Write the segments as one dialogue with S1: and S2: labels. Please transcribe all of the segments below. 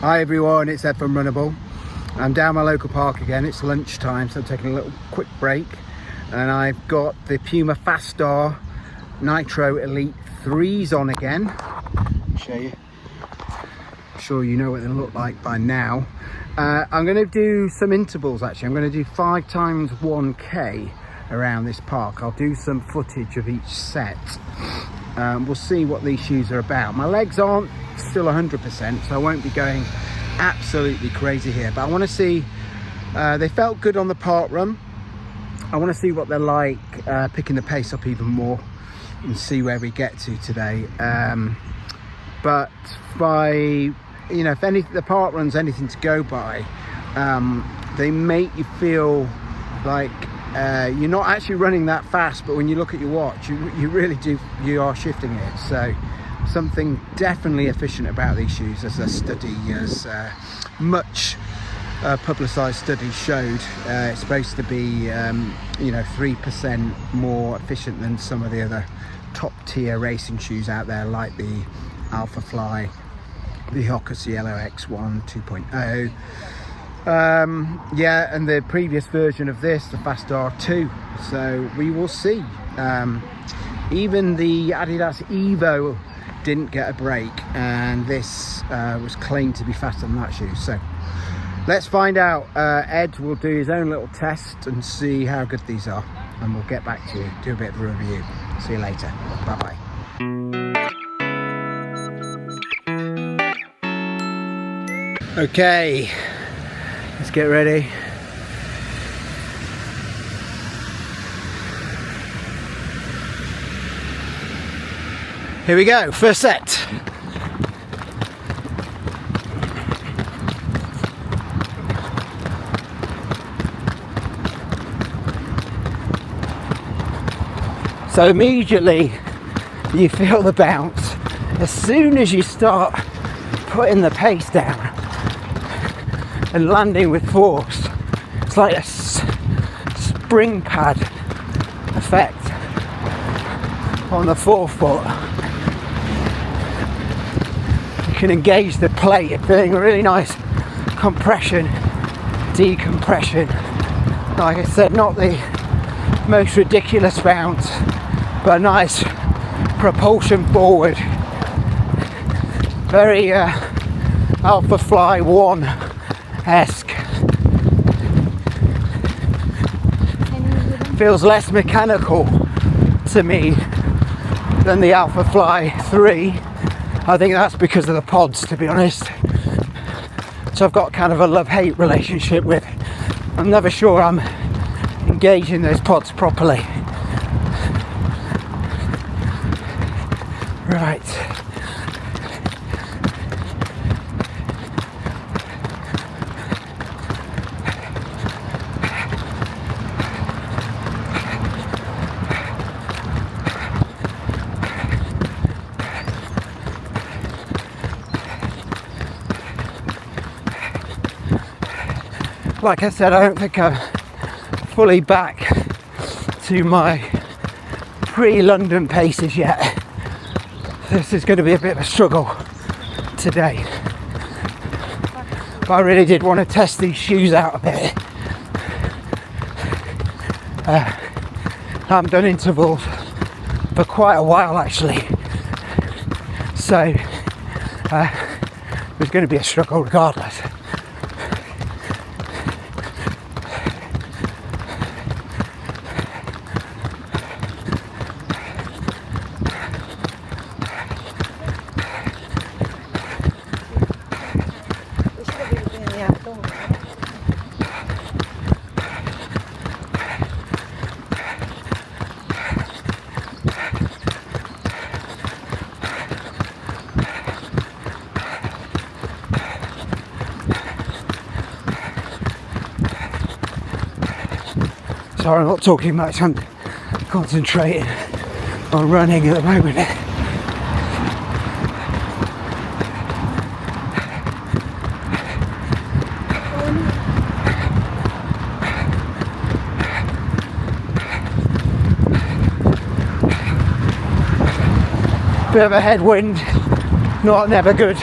S1: Hi everyone, it's Ed from Runnable. I'm down my local park again. It's lunchtime, so I'm taking a little quick break. And I've got the Puma Fast-R Nitro Elite 3s on again. I'll show you. I'm sure you know what they look like by now. I'm going to do some intervals actually. I'm going to do 5 times 1k around this park. I'll do some footage of each set. We'll see what these shoes are about. My legs aren't still 100%, so I won't be going absolutely crazy here, but I want to see, they felt good on the park run. I want to see what they're like picking the pace up even more and see where we get to today. But by, you know, if the park run's anything to go by, they make you feel like you're not actually running that fast, but when you look at your watch, you really do, you are shifting it. So something definitely efficient about these shoes, as a study, as much publicized studies showed. It's supposed to be you know, 3% more efficient than some of the other top tier racing shoes out there, like the Alphafly, the Hoka Cielo X1 2.0, yeah, and the previous version of this, the Fast-R 2. So we will see. Even the Adidas Evo didn't get a break, and this was claimed to be faster than that shoe. So let's find out. Ed will do his own little test and see how good these are, and we'll get back to you, do a bit of a review. See you later. Bye bye. Okay, let's get ready. Here we go, first set. So immediately you feel the bounce. As soon as you start putting the pace down and landing with force, it's like a spring pad effect on the forefoot. You can engage the plate, feeling a really nice compression, decompression. Like I said, not the most ridiculous bounce, but a nice propulsion forward. Very Alphafly 1-esque. Feels less mechanical to me than the Alphafly 3. I think that's because of the pods, to be honest. So I've got kind of a love-hate relationship with it. I'm never sure I'm engaging those pods properly. Right. Like I said, I don't think I'm fully back to my pre-London paces yet. This is going to be a bit of a struggle today. But I really did want to test these shoes out a bit. I haven't done intervals for quite a while actually. So it's going to be a struggle regardless. Sorry, I'm not talking much, I'm concentrating on running at the moment. Bit of a headwind, never good.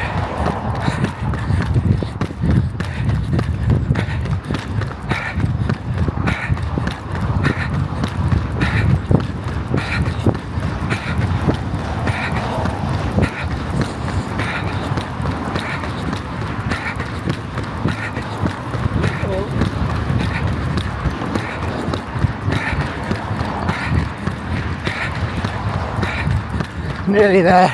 S1: Nearly there.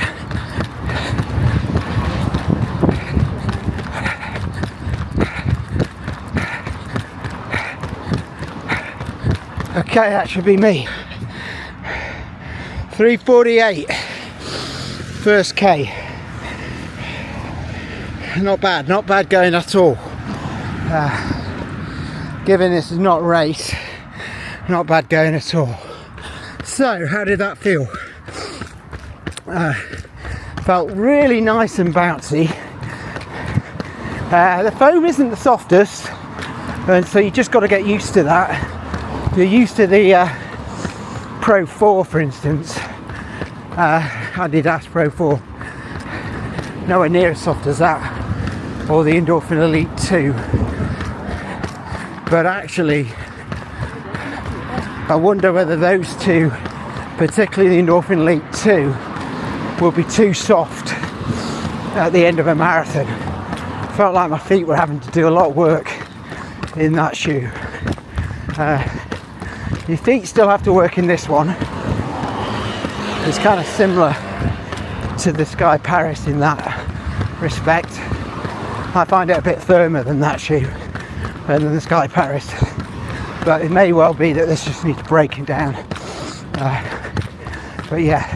S1: Okay, that should be me. 3:48, first K. Not bad going at all. Given this is not a race, not bad going at all. So, how did that feel? Felt really nice and bouncy. The foam isn't the softest, and so you just got to get used to that. You're used to the Pro 4, for instance. Adidas Pro 4, nowhere near as soft as that, or the Endorphin Elite 2. But actually, I wonder whether those two, particularly the Endorphin Elite 2, will be too soft at the end of a marathon. Felt like my feet were having to do a lot of work in that shoe. Your feet still have to work in this one. It's kind of similar to the Sky Paris in that respect. I find it a bit firmer than that shoe, than the Sky Paris. But it may well be that this just needs breaking down. But yeah,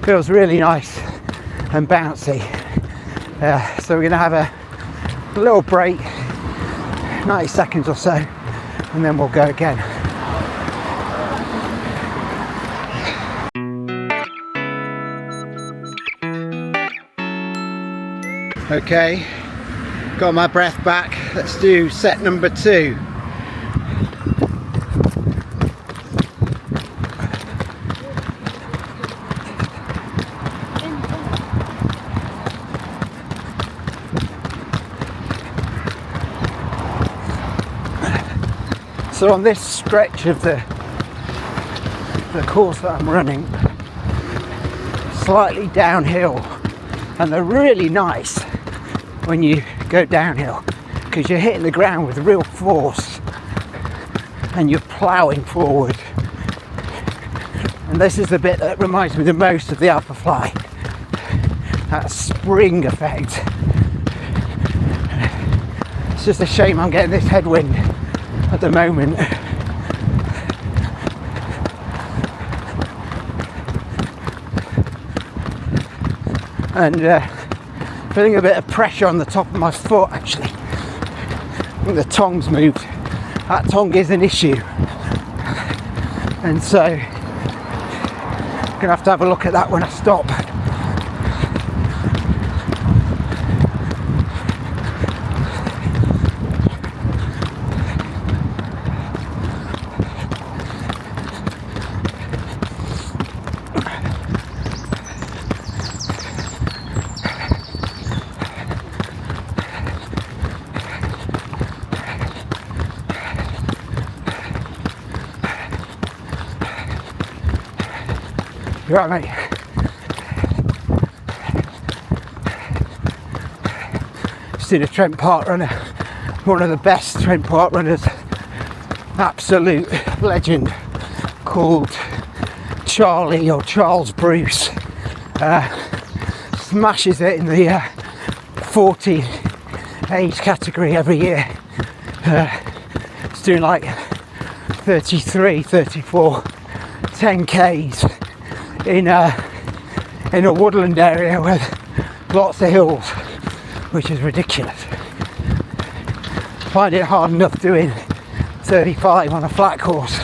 S1: feels really nice and bouncy. So we're going to have a little break, 90 seconds or so, and then we'll go again. Okay, got my breath back. Let's do set number 2. So on this stretch of the course that I'm running, slightly downhill, and they're really nice when you go downhill because you're hitting the ground with real force and you're ploughing forward. And this is the bit that reminds me the most of the Alpha Fly, that spring effect. It's just a shame I'm getting this headwind at the moment. And feeling a bit of pressure on the top of my foot actually. I think the tong's moved. That tong is an issue. And so I'm gonna have to look at that when I stop. You right, mate? Seen a Trent Park runner, one of the best Trent Park runners, absolute legend, called Charlie or Charles Bruce. Smashes it in the 40 age category every year. It's doing like 33, 34, 10Ks. In a woodland area with lots of hills, which is ridiculous. Find it hard enough doing 35 on a flat course.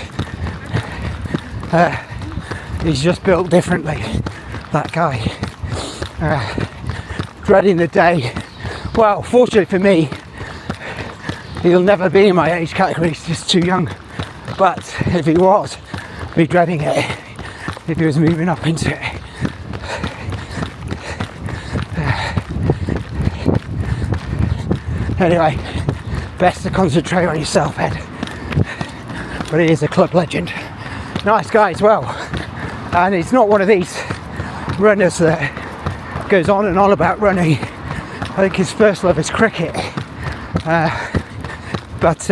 S1: He's just built differently, that guy. Dreading the day. Well, fortunately for me, he'll never be in my age category, he's just too young. But if he was, I'd be dreading it if he was moving up into it. Anyway, best to concentrate on yourself, Ed. But he is a club legend. Nice guy as well. And he's not one of these runners that goes on and on about running. I think his first love is cricket. But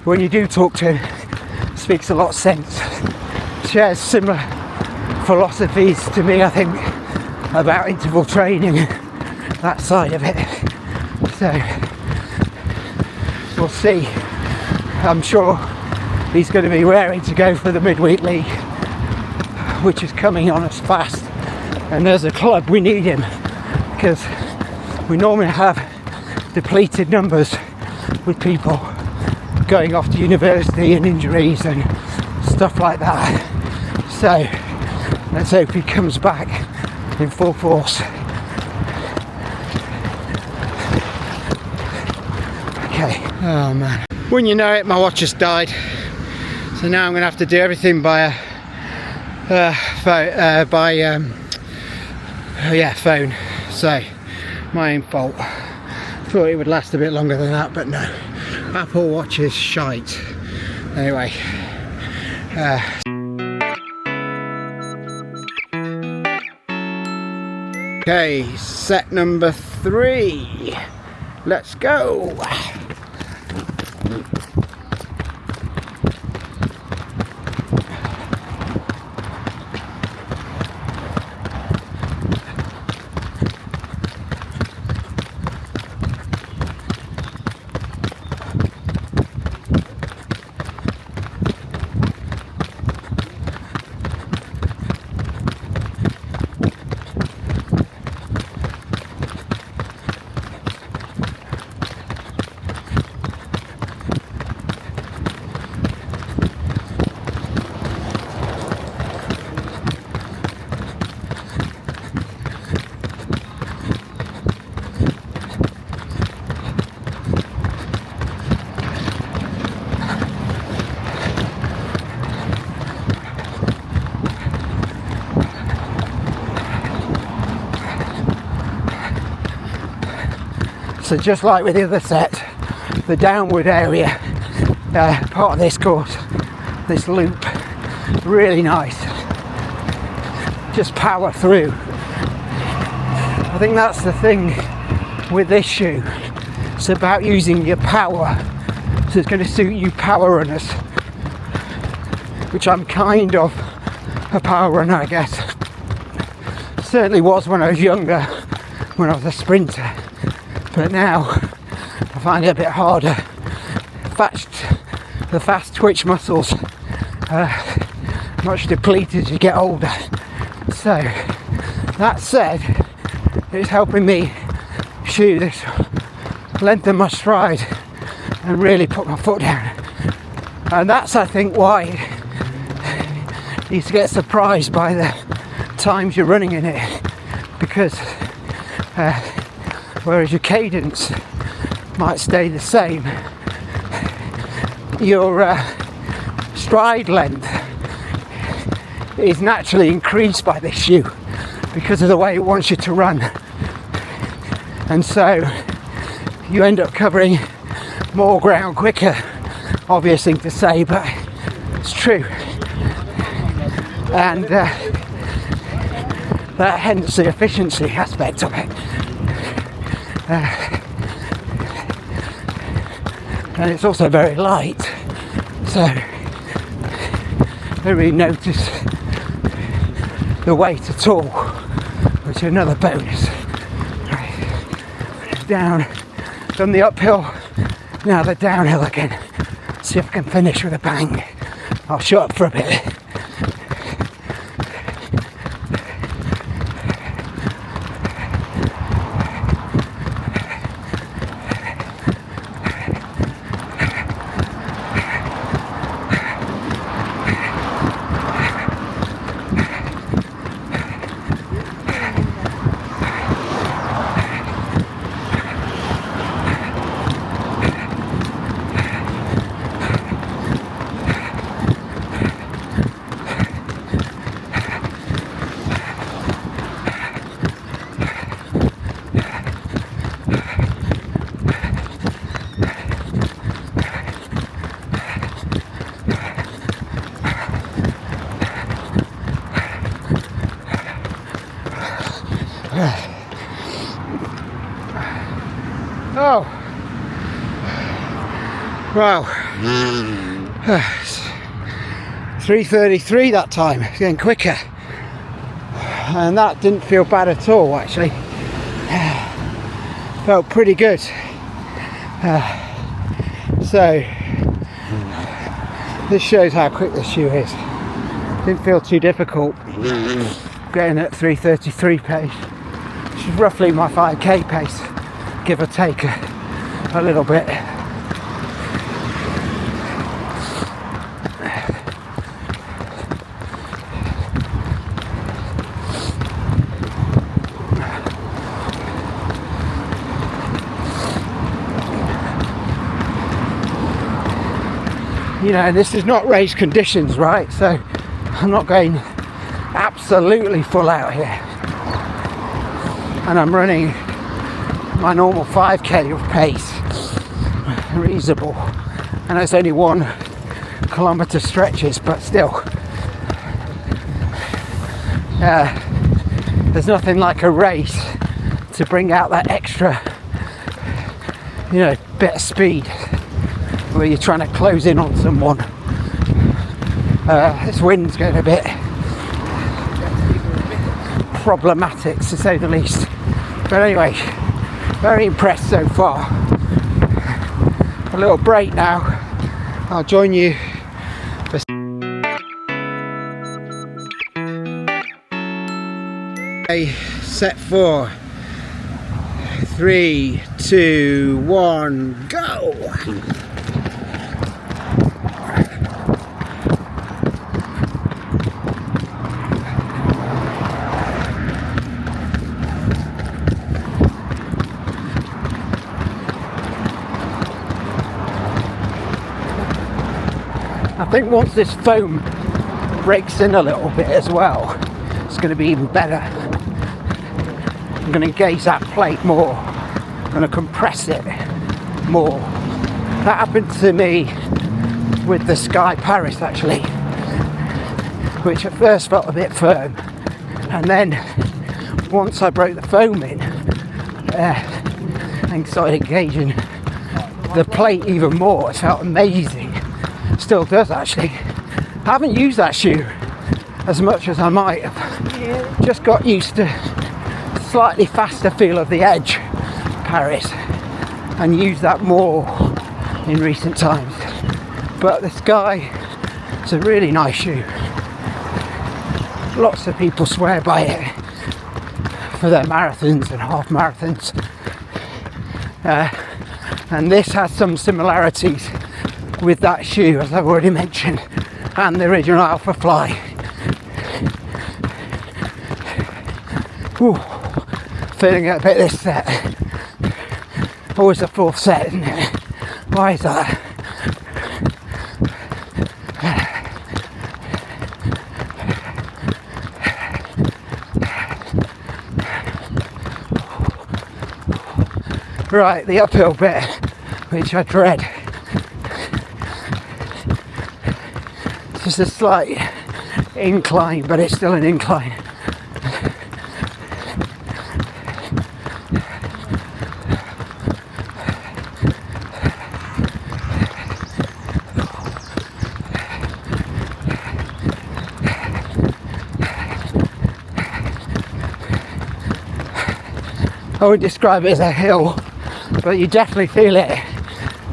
S1: when you do talk to him, speaks a lot of sense. Shares similar philosophies to me, I think, about interval training, that side of it. So we'll see. I'm sure he's going to be raring to go for the midweek league, which is coming on us fast, and as a club we need him, because we normally have depleted numbers with people going off to university and injuries and stuff like that. So let's hope he comes back in full force. Okay. Oh man. When you know it, my watch has died. So now I'm going to have to do everything by phone. So my own fault. Thought it would last a bit longer than that, but no. Apple Watch is shite. Anyway. Okay, set number 3. Let's go. So just like with the other set, the downward area, part of this course, this loop, really nice. Just power through. I think that's the thing with this shoe. It's about using your power. So it's going to suit you power runners, which I'm kind of a power runner, I guess. Certainly was when I was younger, when I was a sprinter. But now I find it a bit harder. The fast twitch muscles much depleted as you get older. So that said, it's helping me shoe this lengthen my stride and really put my foot down. And that's, I think, why you used to get surprised by the times you're running in it, because whereas your cadence might stay the same, your stride length is naturally increased by this shoe because of the way it wants you to run. And so you end up covering more ground quicker. Obvious thing to say, but it's true. And that hence the efficiency aspect of it. And it's also very light, so I don't really notice the weight at all, which is another bonus. Right. Down, done the uphill, now the downhill again. See if I can finish with a bang. I'll shut up for a bit. Oh, wow. 3:33 that time, it's getting quicker. and that didn't feel bad at all actually. Felt pretty good. So this shows how quick this shoe is. Didn't feel too difficult. Getting at 3:33 pace, which is roughly my 5k pace, give or take a little bit. You know, this is not race conditions, right? So I'm not going absolutely full out here, and I'm running my normal 5k pace, reasonable, and it's only 1 kilometer stretches, but still, there's nothing like a race to bring out that extra, you know, bit of speed where you're trying to close in on someone. This wind's getting a bit problematic, to say the least. But anyway, very impressed so far. A little break now. I'll join you for set 4. 3, 2, 1, go! I think once this foam breaks in a little bit as well, it's going to be even better. I'm going to engage that plate more. I'm going to compress it more. That happened to me with the Sky Paris actually, which at first felt a bit firm, and then once I broke the foam in and started engaging the plate even more, it felt amazing. Still does actually. I haven't used that shoe as much as I might have. Just got used to slightly faster feel of the Edge Paris and used that more in recent times. But the Sky is a really nice shoe. Lots of people swear by it for their marathons and half marathons. And this has some similarities with that shoe, as I've already mentioned, and the original Alpha Fly. Whew. Feeling it a bit this set. Always the 4th set, isn't it? Why is that? Right, the uphill bit, which I dread. Just a slight incline, but it's still an incline. I would describe it as a hill, but you definitely feel it,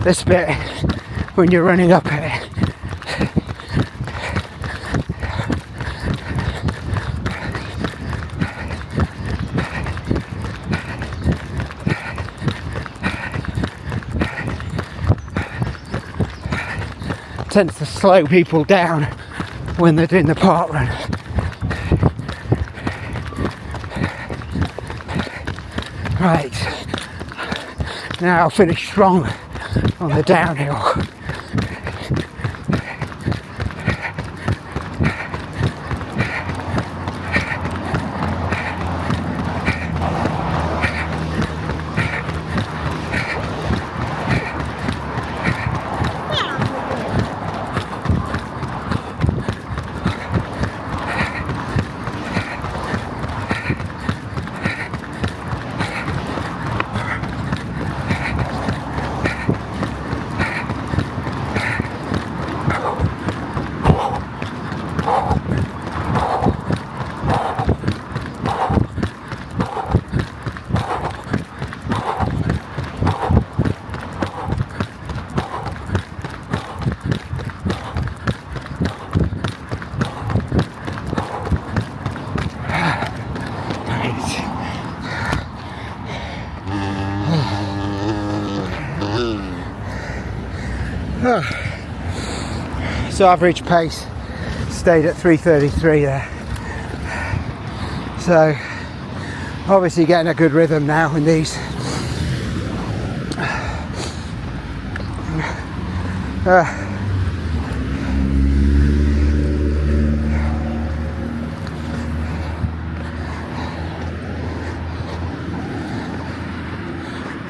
S1: this bit, when you're running up it. Tends to slow people down when they're doing the park run. Right, now I'll finish strong on the downhill. So average pace stayed at 3:33 there. So obviously getting a good rhythm now in these.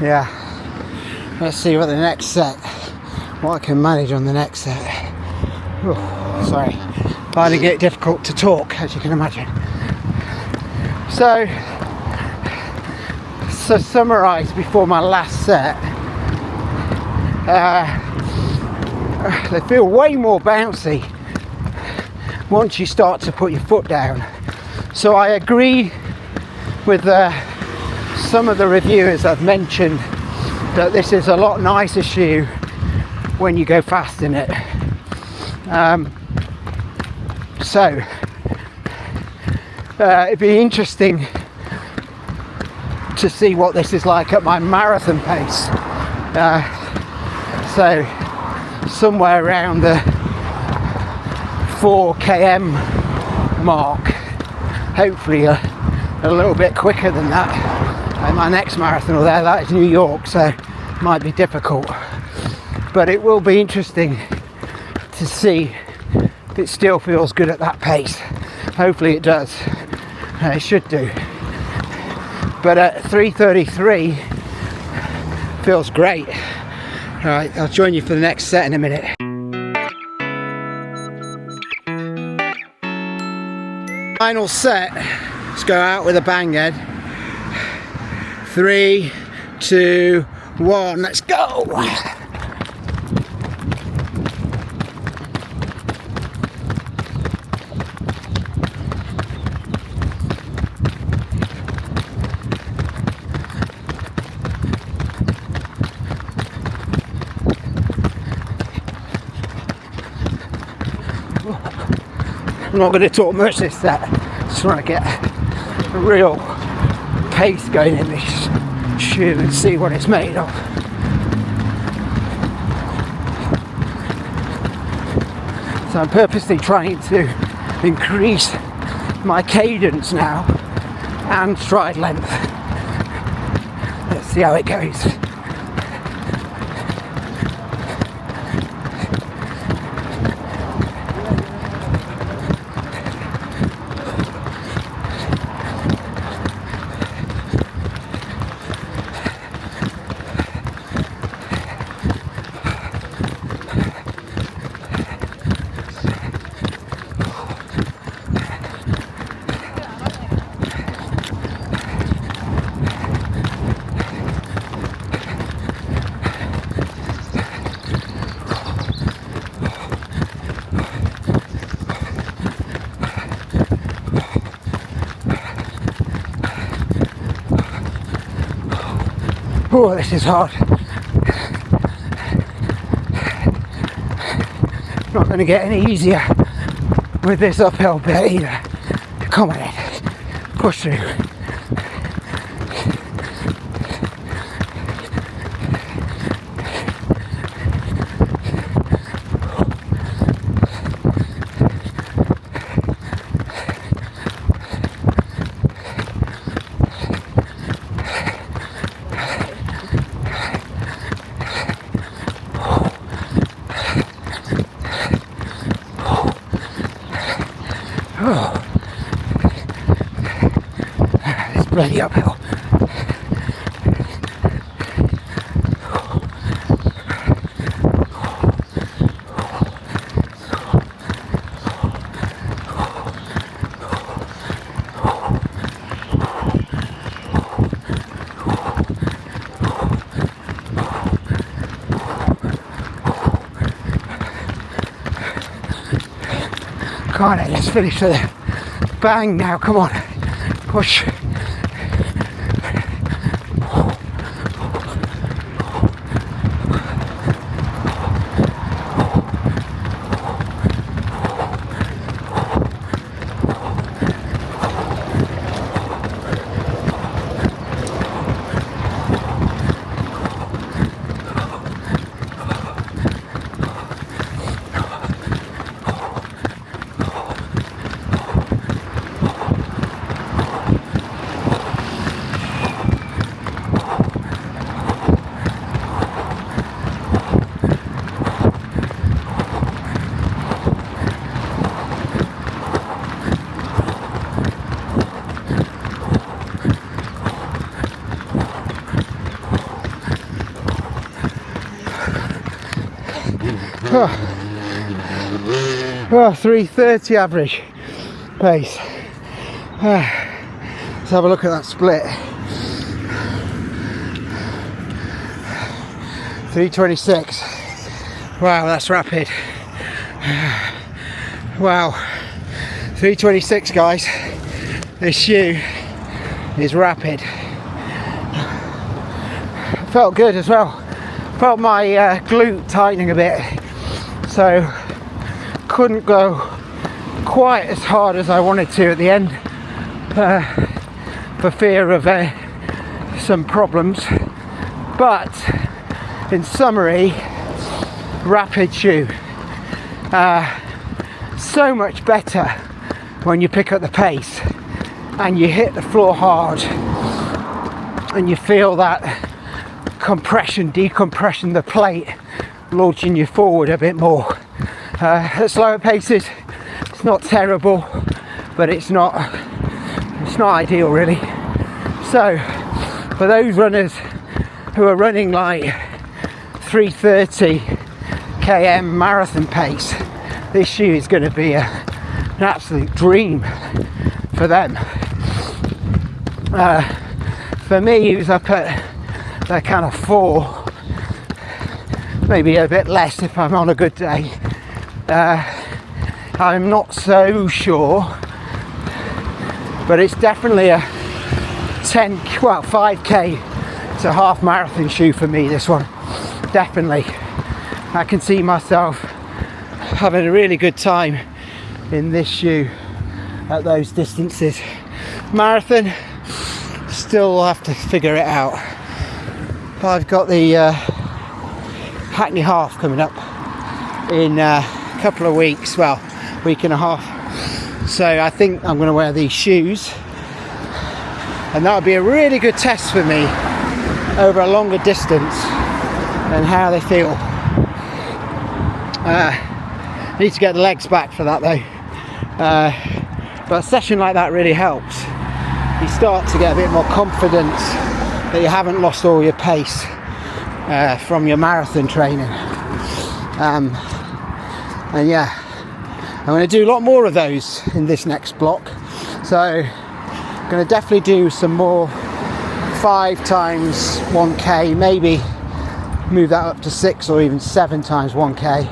S1: Yeah, let's see what the next set, what I can manage on the next set. Ooh, sorry, finding it difficult to talk, as you can imagine. So summarise before my last set, they feel way more bouncy once you start to put your foot down. So I agree with some of the reviewers have mentioned that this is a lot nicer shoe when you go fast in it. So it'd be interesting to see what this is like at my marathon pace. So somewhere around the 4 km mark, hopefully a little bit quicker than that. And my next marathon there, that is New York, so it might be difficult, but it will be interesting to see if it still feels good at that pace. Hopefully it does. It should do. But at 3:33 feels great. Alright, I'll join you for the next set in a minute. Final set. Let's go out with a bang, Ed. 3, 2, 1, let's go! I'm not going to talk much this set, just trying to get a real pace going in this shoe and see what it's made of. So I'm purposely trying to increase my cadence now and stride length. Let's see how it goes. Oh, this is hard. Not going to get any easier with this uphill bit either. Come on in, push through. It's bloody uphill. Come on, let's finish with a bang now, come on, push. Oh, 3:30 average pace. Let's have a look at that split. 3:26. Wow, that's rapid. Wow, 3:26, guys. This shoe is rapid. Felt good as well. Felt my glute tightening a bit, so couldn't go quite as hard as I wanted to at the end for fear of some problems. But in summary, rapid shoe. So much better when you pick up the pace and you hit the floor hard and you feel that compression, decompression, the plate launching you forward a bit more. At slower paces, it's not terrible, but it's not ideal really. So for those runners who are running like 3:30 km marathon pace, this shoe is going to be an absolute dream for them. For me, it was up at the kind of 4, maybe a bit less if I'm on a good day. I'm not so sure, but it's definitely a 5k to half marathon shoe for me, this one. Definitely. I can see myself having a really good time in this shoe at those distances. Marathon, still have to figure it out. I've got the Hackney Half coming up in a couple of weeks, well, week and a half. So I think I'm going to wear these shoes, and that'll be a really good test for me over a longer distance and how they feel. I need to get the legs back for that though. But a session like that really helps. You start to get a bit more confidence that you haven't lost all your pace from your marathon training. And yeah, I'm going to do a lot more of those in this next block. So I'm going to definitely do some more 5 times 1k, maybe move that up to 6 or even 7 times 1k.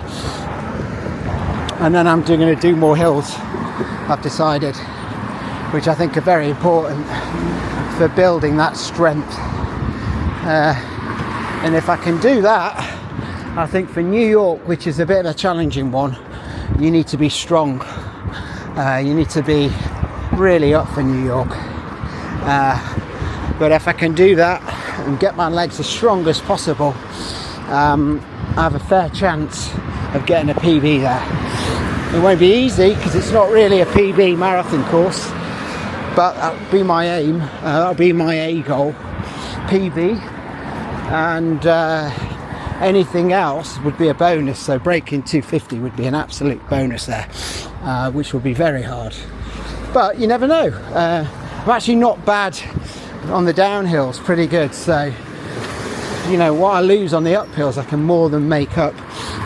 S1: And then I'm going to do more hills, I've decided, which I think are very important for building that strength. And if I can do that, I think for New York, which is a bit of a challenging one, you need to be strong. You need to be really up for New York. But if I can do that and get my legs as strong as possible, I have a fair chance of getting a PB there. It won't be easy because it's not really a PB marathon course, but that'll be my aim. That'll be my A goal, PB, and anything else would be a bonus. So breaking 250 would be an absolute bonus there, which would be very hard. But you never know. I'm actually not bad on the downhills, pretty good. So you know what I lose on the uphills, I can more than make up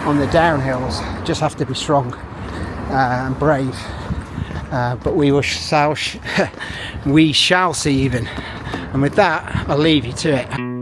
S1: on the downhills. Just have to be strong and brave. But we shall see even. And with that, I'll leave you to it.